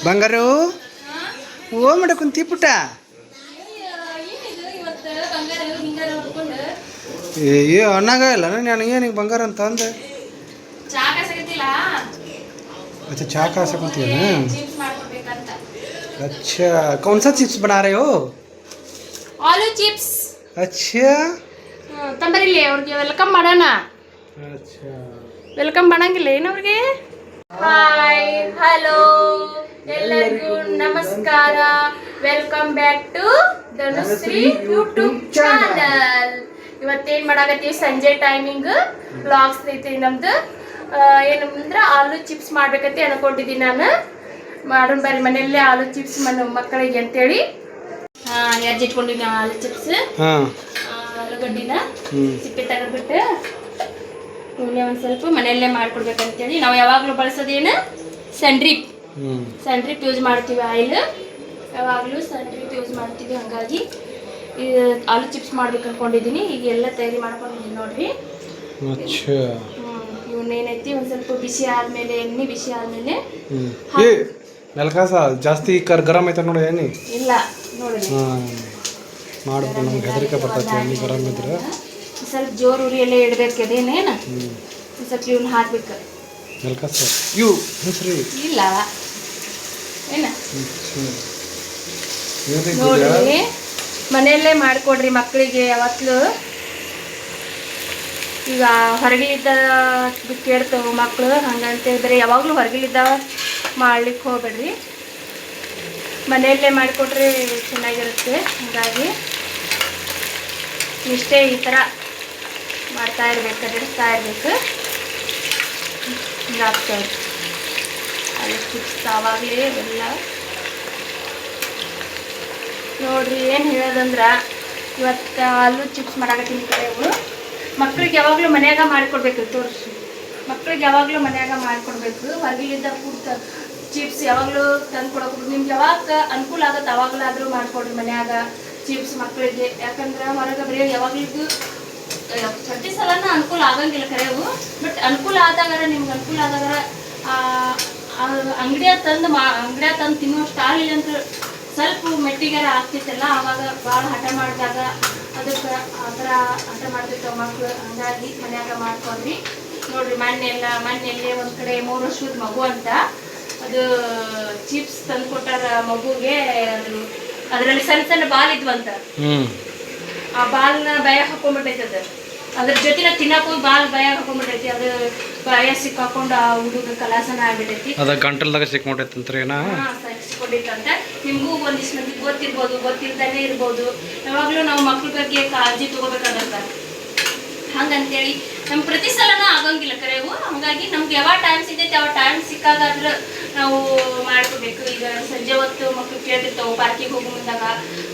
ಬಂಗಾರು ಓ ಮಾಡ ಕುಂತಿ ಪುಟ್ಟ ಅಯ್ಯೋ ಅಣ್ಣಾಗ ಇಲ್ಲ ನನಗೇನಿಗೆ ಬಂಗಾರ ಅಂತ ಅಂದೆ अच्छा चाय खा सकती है ना अच्छा कौन सा चिप्स बना रहे हो आलू चिप्स अच्छा ತಂಬರಿಲ್ಲ ಅವ್ರಿಗೆ ವೆಲ್ಕಮ್ ಮಾಡೋಣ अच्छा ವೆಲ್ಕಮ್ ಮಾಡಂಗಿಲ್ಲ ಏನು ಅವ್ರಿಗೆ ಹಾಯ್ ಹಲೋ ಎಲ್ಲರಿಗೂ ನಮಸ್ಕಾರ welcome back to Dhanushree YouTube channel ಇವತ್ತೇನು ಮಾಡಾಕತ್ತೀವಿ ಸಂಜೆ ಟೈಮಿಂಗ್ ವ್ಲಾಗ್ಸ್ ಐತಿ ನಮ್ದು ಏನು ಅಂದ್ರೆ ಆಲೂ ಚಿಪ್ಸ್ ಮಾಡ್ಬೇಕಂತ ಅನ್ಕೊಂಡಿದ್ದೀನಿ ನಾನು ಮಾಡೋಣ ಬರ್ರಿ ಮನೆಯಲ್ಲೇ ಆಲೂ ಚಿಪ್ಸ್ ಮಕ್ಕಳಿಗೆ ಅಂತೇಳಿ ಎರ್ಜಿಟ್ಕೊಂಡಿನಿ ಆಲೂ ಚಿಪ್ಸ್ ಆಲೂಗಡ್ಡಿನ ಸಿಪ್ಪೆ ತೆಗೆದ್ಬಿಟ್ಟು ಇವನ್ನೇ ಒಂದು ಸ್ವಲ್ಪ ಮನೆಯಲ್ಲೇ ಮಾಡ್ಕೊಡ್ಬೇಕಂತೇಳಿ ನಾವು ಯಾವಾಗಲೂ ಬಳಸೋದೇನು ಸನ್ಡ್ರಿಪ್ ಯೂಸ್ ಮಾಡ್ತೀವಿ ಆಯಿಲ್ ಯಾವಾಗಲೂ ಸನ್ಡ್ರಿಪ್ ಯೂಸ್ ಮಾಡ್ತೀವಿ ಹಾಗಾಗಿ ಆಲೂ ಚಿಪ್ಸ್ ಮಾಡ್ಬೇಕು ಅನ್ಕೊಂಡಿದ್ದೀನಿ ಈಗ ಎಲ್ಲ ತಯಾರಿ ಮಾಡ್ಕೊಂಡಿದ್ದೀನಿ ನೋಡ್ರಿ ಇವನ್ನೇನೈತಿ ಒಂದು ಸ್ವಲ್ಪ ಬಿಸಿ ಆದ್ಮೇಲೆ ಎಣ್ಣೆ ಬಿಸಿ ಆದ್ಮೇಲೆ ಮೆಲ್ಕಾಸ ಜಾಸ್ತಿ ಗರಂ ಐತೆ ನೋಡಿ ಎಣ್ಣೆ ಇಲ್ಲ ನೋಡಿ ಮಾಡ್ಬೇಕು ನಮ್ಗೆ ಹೆದರಿಕೆ ಬರ್ತೈತೆ ಎಣ್ಣೆ ಗರಂ ಇದ್ರೆ ಸ್ವಲ್ಪ ಜೋರು ಉರಿಯಲ್ಲೇ ಇಡಬೇಕು ಅದೇನೇನು ಸ್ವಲ್ಪ ಇವನ್ನ ಹಾಕ್ಬೇಕು ಮೆಲ್ಕಾಸ ಇವು ಹೆಸರು ಇಲ್ಲ ಏನ ನೋಡ್ರಿ ಮನೆಯಲ್ಲೇ ಮಾಡಿಕೊಡ್ರಿ ಮಕ್ಕಳಿಗೆ ಯಾವತ್ತೂ ಈಗ ಹೊರಗಿಲಿದ್ದ ಕೇಳ್ತವೆ ಮಕ್ಕಳು ಹಂಗಂತ ಬರೀ ಯಾವಾಗಲೂ ಹೊರಗಿಲಿದ್ದ ಮಾಡ್ಲಿಕ್ಕೆ ಹೋಗ್ಬೇಡ್ರಿ ಮನೆಯಲ್ಲೇ ಮಾಡಿಕೊಟ್ರೆ ಚೆನ್ನಾಗಿರುತ್ತೆ ಹಾಗಾಗಿ ಇಷ್ಟೇ ಈ ಥರ ಮಾಡ್ತಾ ಇರ್ಬೇಕು ಕಡಿಸ್ತಾ ಇರಬೇಕು ಹಿಂಗಾಗ್ತವೆ ಅಲ್ಲಿ ಚಿಪ್ಸ್ ಆವಾಗಲೇ ಎಲ್ಲ ನೋಡ್ರಿ ಏನು ಹೇಳೋದಂದ್ರೆ ಇವತ್ತು ಆಲೂ ಚಿಪ್ಸ್ ಮಾಡಾಕತ್ತೀನಿ ಕಡೆಯವು ಮಕ್ಳಿಗೆ ಯಾವಾಗಲೂ ಮನ್ಯಾಗ ಮಾಡಿಕೊಡ್ಬೇಕು ತೋರಿಸಿ ಮಕ್ಳಿಗೆ ಯಾವಾಗಲೂ ಮನ್ಯಾಗ ಮಾಡಿಕೊಡ್ಬೇಕು ಹೊರಗಿಲಿದ್ದ ಫುಡ್ ಚಿಪ್ಸ್ ಯಾವಾಗಲೂ ತಂದು ಕೊಡೋಕೆ ನಿಮ್ಗೆ ಯಾವಾಗ ಅನುಕೂಲ ಆಗುತ್ತೆ ಅವಾಗಲಾದರೂ ಮಾಡಿಕೊಡ್ರಿ ಮನ್ಯಾಗ ಚಿಪ್ಸ್ ಮಕ್ಕಳಿಗೆ ಯಾಕಂದ್ರೆ ಹೊರಗೆ ಬರೀ ಯಾವಾಗಲಿಗೂ ಪ್ರತಿ ಸಲನ ಅನುಕೂಲ ಆಗಂಗಿಲ್ಲ ಕರೆಯವು ಬಟ್ ಅನುಕೂಲ ಆದಾಗ ನಿಮ್ಗೆ ಅನುಕೂಲ ಆದಾಗ ಅಂಗಡಿಯಾಗ ತಂದು ತಿನ್ನುವಷ್ಟು ಆಗಲಿಲ್ಲ ಅಂತ ಸ್ವಲ್ಪ ಮೆಟ್ಟಿಗಾರ ಆಗ್ತಿತ್ತಲ್ಲ ಆವಾಗ ಭಾಳ ಹಠ ಮಾಡಿದಾಗ ಅದಕ್ಕೆ ಆ ಥರ ಹಠ ಮಾಡ್ತಿರ್ತಾವೆ ಮಕ್ಕಳು ಹಂಗಾಗಿ ಮನ್ಯಾಗ ಮಾಡ್ಕೊಂಡ್ರಿ ನೋಡ್ರಿ ಮೊನ್ನೆಲ್ಲೇ ಒಂದು ಕಡೆ 3 ವರ್ಷದ ಮಗು ಅಂತ ಅದು ಚಿಪ್ಸ್ ತಂದು ಕೊಟ್ಟಾರ ಮಗುಗೆ ಅದು ಅದರಲ್ಲಿ ಸಣ್ಣ ಸಣ್ಣ ಬಾಲ್ ಇದ್ವಂತ ಆ ಬಾಲ್ನ ಭಯ ಹಾಕೊಂಡ್ಬಿಟ್ಟೈತೆ ಅದ್ರ ಜೊತೆ ತಿನ್ನಕ್ಕೆ ಬಾಲ್ ಭಯ ಹಾಕೊಂಡ್ಬಿಟ್ಟೈತಿ ಅದು ಭಯ ಸಿಕ್ಕಾಕೊಂಡು ಆ ಹುಡುಗ ಕಲಾಸನ ಆಗ್ಬಿಟ್ಟೈತಿ ಅದ ಗಂಟಲ್ದಾಗ ಸಿಕ್ಕೊಂಡೈತಂತ್ರಿ ಸಿಕ್ಕೊಂಡಿತ್ತಂತ ನಿಮಗೂ ಒಂದಿಷ್ಟು ಮಂದಿ ಗೊತ್ತಿರ್ಬೋದು ಗೊತ್ತಿಲ್ದಾನೆ ಇರ್ಬೋದು ಯಾವಾಗಲೂ ನಾವು ಮಕ್ಳ ಬಗ್ಗೆ ಕಾಳಜಿ ತಗೋಬೇಕಾಗತ್ತ ಹಂಗಂತೇಳಿ ನಮ್ಗೆ ಪ್ರತಿ ಸಲನೂ ಆಗಂಗಿಲ್ಲ ಕರೆವು ಹಾಗಾಗಿ ನಮ್ಗೆ ಯಾವಾಗ ಟೈಮ್ ಸಿಗ್ತೈತೆ ಯಾವ ಟೈಮ್ ಸಿಕ್ಕಾಗಾದ್ರೆ ನಾವು ಮಾಡ್ಕೋಬೇಕು ಈಗ ಸಂಜೆ ಹೊತ್ತು ಮಕ್ಳು ಕೇಳ್ತಿರ್ತಾವೆ ಪಾರ್ಕಿಗೆ ಹೋಗೋ ಮುಂದಾಗ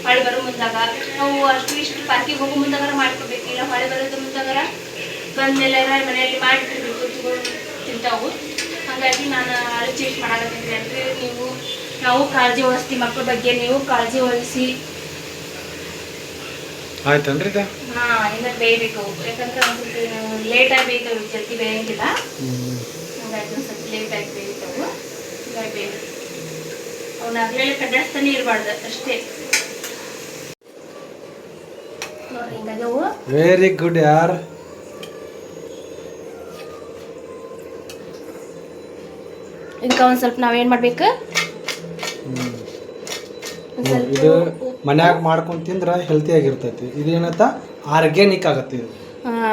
ಹೊಳೆ ಬರೋ ಮುಂದಾಗ ನಾವು ಅಷ್ಟು ಇಷ್ಟು ಪಾರ್ಕಿಗೆ ಹೋಗೋ ಮುಂದಾಗಾರ ಮಾಡ್ಕೋಬೇಕು ಇಲ್ಲ ಹೊಳೆ ಬರೋದು ಮುಂದಾಗಾರ ಬಂದಮೇಲೆ ಮನೆಯಲ್ಲಿ ಮಾಡಿಬಿಟ್ಟಿರ್ಬೇಕು ತಿಂತಾವು ಹಾಗಾಗಿ ನಾನು ಆಲೂ ಚಿಪ್ಸ್ ಮಾಡಾಕತ್ತೀನಿ ಅಂದರೆ ನಾವು ಕಾಳಜಿ ವಹಿಸ್ತೀವಿ ಮಕ್ಕಳ ಬಗ್ಗೆ ನೀವು ಕಾಳಜಿ ವಹಿಸಿ ಆಯ್ತನ್ರಿ ಇನ್ನು ಬೇಯಬೇಕು ಯಾಕಂದ್ರೆ ಒಂದು ಸ್ವಲ್ಪ ಲೇಟಾಗಿ ಬೇಯ್ತಾವೆ ಜಲ್ದಿ ಬೇಯಂಗಿಲ್ಲ ಹಾಗಾಗಿ ಒಂದು ಸ್ವಲ್ಪ ಲೇಟಾಗಿ ಬೇಯ್ತಾವು ಹಂಗಾಗಿ ಬೇಯಬೇಕು ಅವನ್ನ ಅದ್ರಲ್ಲಿ ಕಡ್ಡಾಡ್ತಾನೆ ಇರಬಾರ್ದು ಅಷ್ಟೇ ನೋಡ್ರಿ ಹಿಂಗಾಗ್ಯಾವು ವೆರಿ ಗುಡ್ ಯಾರ್ ಇದಕ್ಕೆ ಒಂದು ಸ್ವಲ್ಪ ನಾವೇನು ಮಾಡ್ಬೇಕು ಇದು ಮನ್ಯಾಗ ಮಾಡ್ಕೊಂಡು ತಿಂದ್ರೆ ಹೆಲ್ತಿ ಆಗಿರ್ತೈತಿ ಇದೇನತ್ತ ಆರ್ಗ್ಯಾನಿಕ್ ಆಗತ್ತೆ ಇದು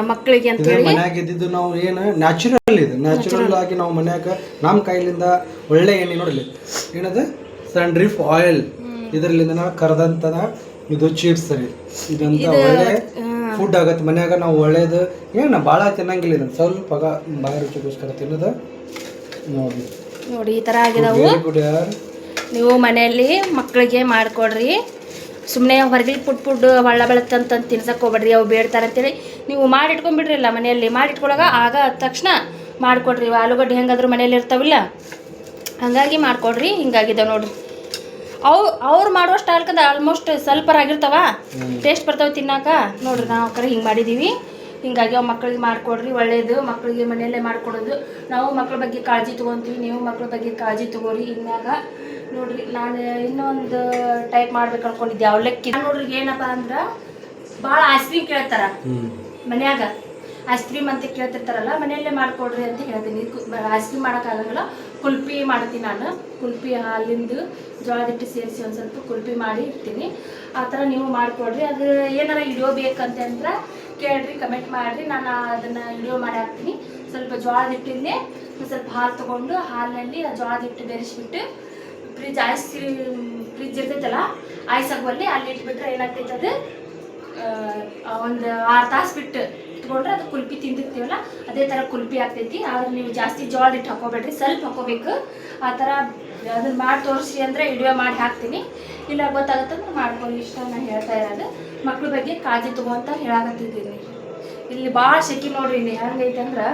ಮಕ್ಕಳಿಗೆ ಅಂತ ಹೇಳಿ ಮನ್ಯಾಗ ಇದ್ದಿದ್ದು ನಾವು ಏನು ನ್ಯಾಚುರಲ್ ಇದು ನ್ಯಾಚುರಲ್ ಆಗಿ ನಾವು ಮನ್ಯಾಗ ನಮ್ಮ ಕೈಲಿಂದ ಒಳ್ಳೆ ಎಣ್ಣೆ ನೋಡಲಿ ಏನದು ಸನ್ಡ್ರಿಪ್ ಆಯಿಲ್ ಇದರಲ್ಲಿಂದ ನಾವು ಕರೆದಂತದ ಇದು ಚಿಪ್ಸ್ ರೀ ಇದಂತ ಒಳ್ಳೆ ಫುಡ್ ಆಗತ್ತೆ ಮನ್ಯಾಗ ನಾವು ಒಳ್ಳೇದು ಏನು ಭಾಳ ತಿನ್ನಂಗಿಲ್ಲ ಇದನ್ನು ಸ್ವಲ್ಪ ಬಾಯಿ ರುಚಿಗೋಸ್ಕರ ತಿನ್ನೋದು ನೋಡಿ ಈ ಥರ ಆಗಿದಾವು ನೀವು ಮನೆಯಲ್ಲಿ ಮಕ್ಕಳಿಗೆ ಮಾಡಿಕೊಡ್ರಿ ಸುಮ್ಮನೆ ಹೊರಗಿಲ್ ಪುಡ್ ಒಳ್ಳ ಬೆಳತ್ತಂತ ತಿನ್ಸಕ್ಕೆ ಹೋಗ್ಬೇಡ್ರಿ ಅವು ಬೇಡ್ತಾರೆ ಅಂತೇಳಿ ನೀವು ಮಾಡಿಟ್ಕೊಂಡ್ಬಿಡ್ರಿಲ್ಲ ಮನೆಯಲ್ಲಿ ಮಾಡಿಟ್ಕೊಳಗ ಆಗ ತಕ್ಷಣ ಮಾಡಿಕೊಡ್ರಿ ಆಲೂಗಡ್ಡೆ ಹೆಂಗಾದ್ರೂ ಮನೇಲಿ ಇರ್ತಾವಿಲ್ಲ ಹಾಗಾಗಿ ಮಾಡಿಕೊಡ್ರಿ ಹಿಂಗಾಗಿದ್ದಾವೆ ನೋಡ್ರಿ ಅವ್ರು ಮಾಡೋ ಸ್ಟೈಲ್ಕಂದ್ರೆ ಆಲ್ಮೋಸ್ಟ್ ಸ್ವಲ್ಪ ಆಗಿರ್ತಾವ ಟೇಸ್ಟ್ ಬರ್ತಾವೆ ತಿನ್ನಾಕ ನೋಡ್ರಿ ನಾವು ಕರೆ ಹಿಂಗೆ ಮಾಡಿದ್ದೀವಿ ಹಿಂಗಾಗಿ ಅವು ಮಕ್ಕಳಿಗೆ ಮಾಡಿಕೊಡ್ರಿ ಒಳ್ಳೇದು ಮಕ್ಕಳಿಗೆ ಮನೆಯಲ್ಲೇ ಮಾಡಿಕೊಡೋದು ನಾವು ಮಕ್ಕಳ ಬಗ್ಗೆ ಕಾಳಜಿ ತೊಗೊತೀವಿ ನೀವು ಮಕ್ಕಳ ಬಗ್ಗೆ ಕಾಳಜಿ ತೊಗೋರಿ ಇನ್ಯಾಗ ನೋಡ್ರಿ ನಾನು ಇನ್ನೊಂದು ಟೈಪ್ ಮಾಡ್ಬೇಕು ಅನ್ಕೊಂಡಿದ್ದೆ ಅವಲಕ್ಕಿ. ನೋಡ್ರಿ ಏನಪ್ಪ ಅಂದ್ರೆ ಭಾಳ ಐಸ್ ಕ್ರೀಮ್ ಕೇಳ್ತಾರ ಮನ್ಯಾಗ, ಐಸ್ ಕ್ರೀಮ್ ಅಂತ ಕೇಳ್ತಿರ್ತಾರಲ್ಲ, ಮನೆಯಲ್ಲೇ ಮಾಡಿಕೊಡ್ರಿ ಅಂತ ಹೇಳ್ತೀನಿ. ಐಸ್ ಕ್ರೀಮ್ ಮಾಡೋಕ್ಕಾಗಲ್ಲ, ಕುಲ್ಫಿ ಮಾಡ್ತೀನಿ ನಾನು. ಕುಲ್ಫಿ ಹಾಲಿಂದು ಜೋಳದ ಹಿಟ್ಟು ಸೇರಿಸಿ ಒಂದು ಸ್ವಲ್ಪ ಕುಲ್ಫಿ ಮಾಡಿ ಇಡ್ತೀನಿ. ಆ ಥರ ನೀವು ಮಾಡಿಕೊಡ್ರಿ. ಅದು ಏನಾರ ವಿಡಿಯೋ ಬೇಕಂತಂದ್ರೆ ಕೇಳ್ರಿ, ಕಮೆಂಟ್ ಮಾಡಿರಿ, ನಾನು ಅದನ್ನು ವಿಡಿಯೋ ಮಾಡಿ ಹಾಕ್ತೀನಿ. ಸ್ವಲ್ಪ ಜೋಳದ ಹಿಟ್ಟಿಂದೇ ಸ್ವಲ್ಪ ಹಾಲು ತೊಗೊಂಡು ಹಾಲಿನಲ್ಲಿ ಆ ಜೋಳದ ಹಿಟ್ಟು ಬೆರೆಸ್ಬಿಟ್ಟು ಫ್ರಿಜ್ ಇರ್ತೈತಲ್ಲ ಐಸ್ ಆಗುವಲ್ಲಿ ಅಲ್ಲಿ ಇಟ್ಬಿಟ್ರೆ ಏನಾಗ್ತೈತೆ ಅದು ಒಂದು 6 ತಾಸು ಬಿಟ್ಟು ಇಟ್ಕೊಂಡ್ರೆ ಅದು ಕುಲ್ಫಿ ತಿಂದಿರ್ತೀವಲ್ಲ ಅದೇ ಥರ ಕುಲ್ಫಿ ಆಗ್ತೈತಿ. ಆದ್ರೆ ನೀವು ಜಾಸ್ತಿ ಜೋಳದ ಹಿಟ್ಟು ಹಾಕೋಬೇಡ್ರಿ, ಸ್ವಲ್ಪ ಹಾಕೋಬೇಕು. ಆ ಥರ ಅದನ್ನು ಮಾಡಿ ತೋರಿಸಿ ಅಂದರೆ ವಿಡಿಯೋ ಮಾಡಿ ಹಾಕ್ತೀನಿ. ಇಲ್ಲ ಗೊತ್ತಾಗುತ್ತಂದ್ರೆ ಮಾಡ್ಕೊಂಡು ಇಷ್ಟ ನಾನು ಹೇಳ್ತಾ ಇರೋದು. ಮಕ್ಳ ಬಗ್ಗೆ ಕಾಳಜಿ ತಗೋ ಅಂತ ಹೇಳಾಕತ್ತಿದ್ದೀನಿ. ಇಲ್ಲಿ ಭಾಳ ಶೆಕಿ ನೋಡ್ರಿ, ಇಲ್ಲಿ ಹೆಂಗೈತೆ ಅಂದ್ರೆ